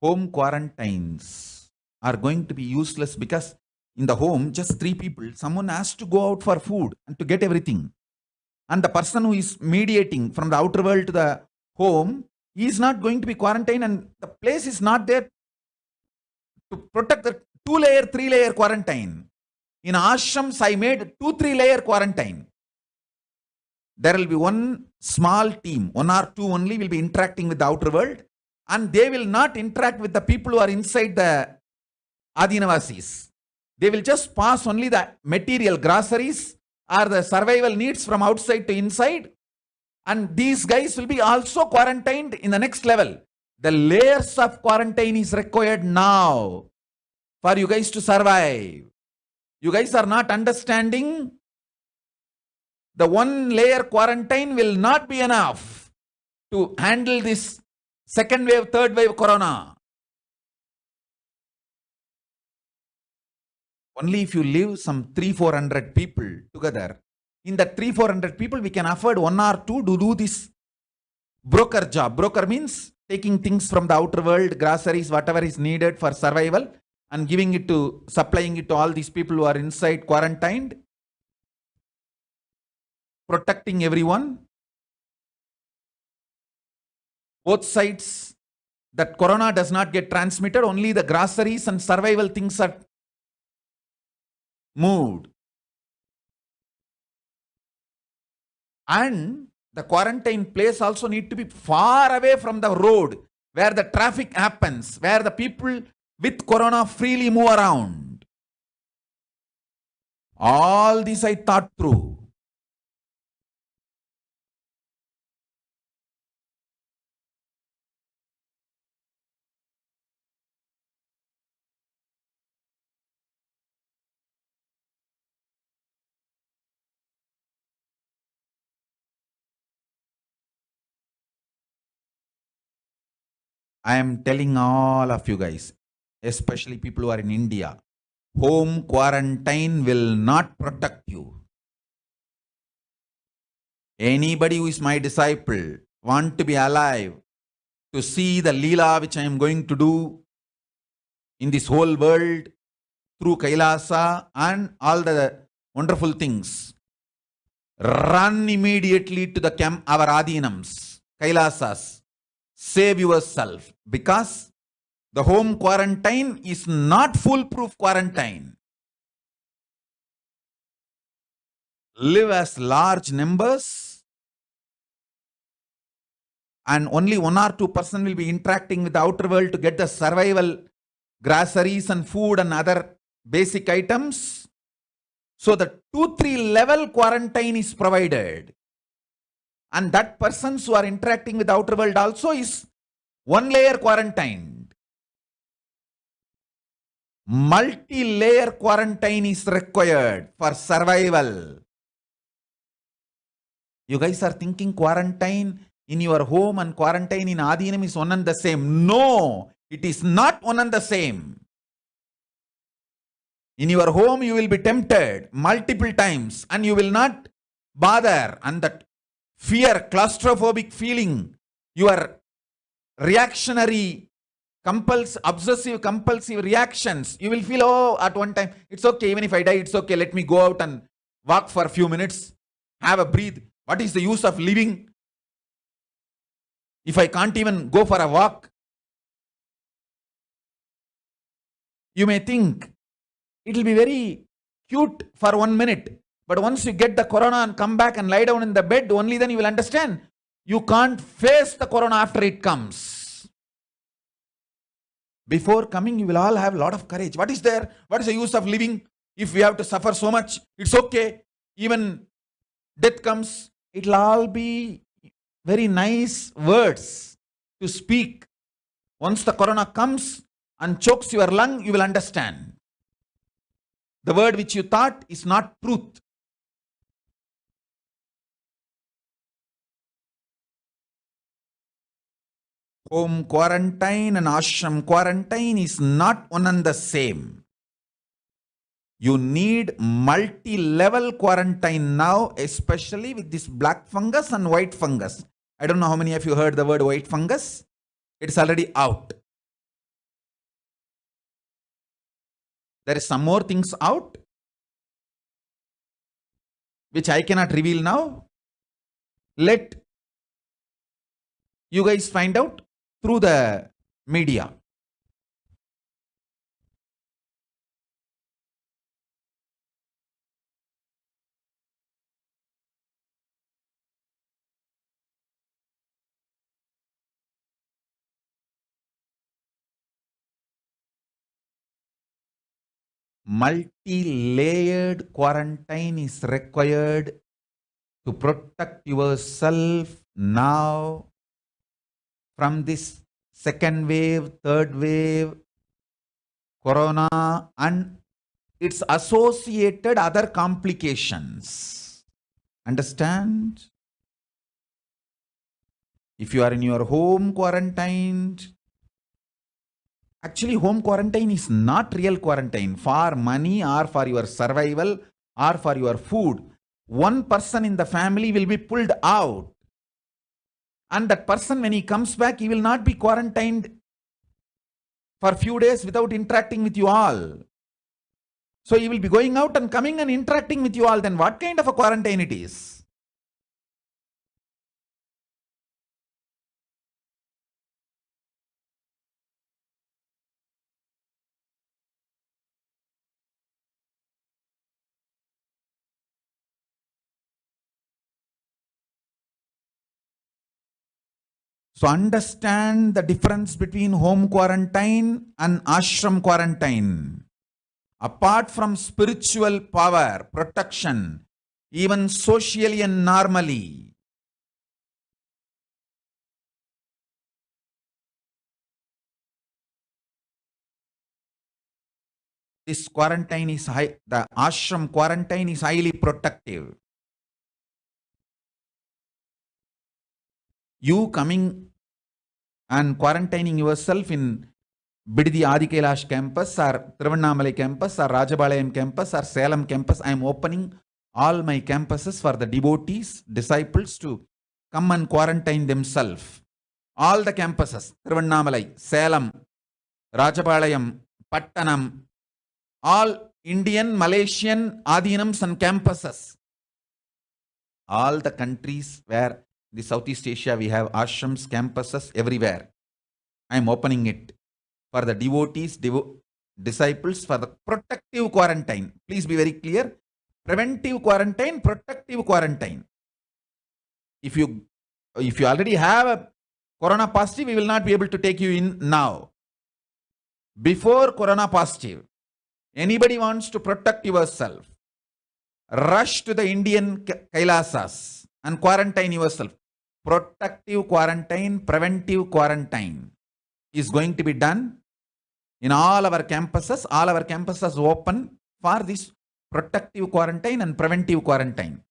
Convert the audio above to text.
home quarantines are going to be useless because in the home, just 3 people, someone has to go out for food and to get everything. And the person who is mediating from the outer world to the home, he is not going to be quarantined, and the place is not there to protect the 2-layer, 3-layer quarantine. In ashrams, I made 2-3-layer quarantine. There will be one small team, 1 or 2 only will be interacting with the outer world, and they will not interact with the people who are inside the Adinavasis. They will just pass only the material, groceries, or the survival needs from outside to inside. And these guys will be also quarantined in the next level. The layers of quarantine is required now for you guys to survive. You guys are not understanding. The 1-layer quarantine will not be enough to handle this second wave, third wave corona. Only if you live some 300-400 people together, in that 300-400 people, we can afford 1 or 2 to do this broker job. Broker means taking things from the outer world, groceries, whatever is needed for survival, and giving it to, supplying it to all these people who are inside quarantined, protecting everyone. Both sides, that corona does not get transmitted, only the groceries and survival things are moved. And the quarantine place also need to be far away from the road where the traffic happens, where the people with corona freely move around. All this I thought through. I am telling all of you guys, especially people who are in India, home quarantine will not protect you. Anybody who is my disciple, want to be alive, to see the Leela which I am going to do in this whole world through Kailasa and all the wonderful things, run immediately to the camp, our Adinams, Kailasas. Save yourself, because the home quarantine is not foolproof quarantine. Live as large numbers, and only 1 or 2% will be interacting with the outer world to get the survival groceries and food and other basic items. So the 2-3 level quarantine is provided. And that persons who are interacting with the outer world also is 1-layer quarantine. Multi-layer quarantine is required for survival. You guys are thinking quarantine in your home and quarantine in Adinam is one and the same. No, it is not one and the same. In your home, you will be tempted multiple times and you will not bother, and that fear, claustrophobic feeling, your reactionary, obsessive compulsive reactions, you will feel, oh, at one time, it's okay, even if I die, it's okay, let me go out and walk for a few minutes, have a breathe. What is the use of living if I can't even go for a walk? You may think it will be very cute for 1 minute. But once you get the corona and come back and lie down in the bed, only then you will understand you can't face the corona after it comes. Before coming, you will all have a lot of courage. What is there? What is the use of living if we have to suffer so much? It's okay. Even death comes, it will all be very nice words to speak. Once the corona comes and chokes your lung, you will understand. The word which you thought is not truth. Home quarantine and ashram quarantine is not one and the same. You need multi-level quarantine now, especially with this black fungus and white fungus. I don't know how many of you heard the word white fungus. It's already out. There is some more things out, which I cannot reveal now. Let you guys find out through the media. Multi-layered quarantine is required to protect yourself now from this second wave, third wave, corona, and its associated other complications. Understand? If you are in your home quarantined, actually home quarantine is not real quarantine. For money or for your survival or for your food, one person in the family will be pulled out. And that person, when he comes back, he will not be quarantined for a few days without interacting with you all. So he will be going out and coming and interacting with you all. Then what kind of a quarantine it is? So understand the difference between home quarantine and ashram quarantine. Apart from spiritual power, protection, even socially and normally, this quarantine is high, the ashram quarantine is highly protective. You coming and quarantining yourself in Biddi Adi Kailash campus or Tiruvannamalai campus or Rajabalayam campus or Salem campus, I am opening all my campuses for the devotees, disciples to come and quarantine themselves. All the campuses, Tiruvannamalai, Salem, Rajabalayam, Pattanam, all Indian, Malaysian Adinams and campuses. All the countries where the Southeast Asia, we have ashrams, campuses everywhere. I am opening it for the devotees, disciples, for the protective quarantine. Please be very clear. Preventive quarantine, protective quarantine. If you already have a corona positive, we will not be able to take you in now. Before corona positive, anybody wants to protect yourself, rush to the Indian Kailasas and quarantine yourself. Protective quarantine, preventive quarantine is going to be done in all our campuses. All our campuses open for this protective quarantine and preventive quarantine.